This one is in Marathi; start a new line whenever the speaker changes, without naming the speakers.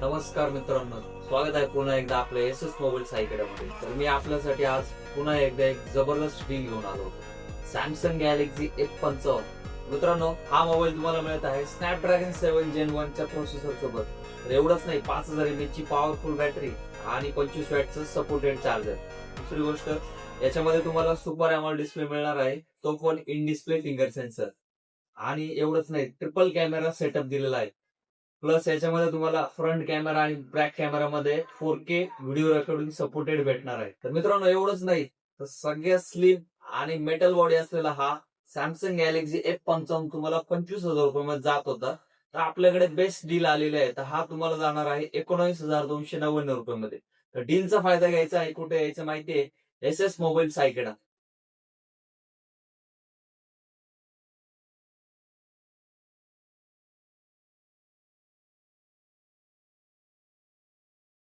नमस्कार मित्रांनो, स्वागत आहे पुन्हा एकदा आपल्या एस एस मोबाईल सायकलमध्ये. तर मी आपल्यासाठी आज पुन्हा एकदा एक जबरदस्त डील घेऊन आलो होतो. Samsung Galaxy F55. मित्रांनो, हा मोबाईल तुम्हाला मिळत आहे स्नॅपड्रॅगन 7 Gen 1 च्या प्रोसेसर सोबत. तर एवढंच नाही, 5000 mAh ची पॉवरफुल बॅटरी आणि 25 वॅटचं सपोर्टेड चार्जर. दुसरी गोष्ट, याच्यामध्ये तुम्हाला सुपर एमोलेड डिस्प्ले मिळणार आहे, तो पण इन डिस्प्ले फिंगर सेन्सर. आणि एवढंच नाही, ट्रिपल कॅमेरा सेटअप दिलेला आहे. प्लस याच्यामध्ये तुम्हाला फ्रंट कॅमेरा आणि बॅक कॅमेरामध्ये 4K व्हिडिओ रेकॉर्डिंग सपोर्टेड भेटणार आहे. तर मित्रांनो, एवढंच नाही, तर सगळ्यात स्लिम आणि मेटल बॉडी असलेला हा सॅमसंग गॅलेक्सी F55 तुम्हाला 25,000 रुपयामध्ये जात होता. तर आपल्याकडे बेस्ट डील आलेली आहे. तर हा तुम्हाला जाणार आहे 19,299 रुपयामध्ये. तर डीलचा फायदा घ्यायचा आहे, कुठे यायचं माहितीये, एस एस मोबाईल सायकेडा.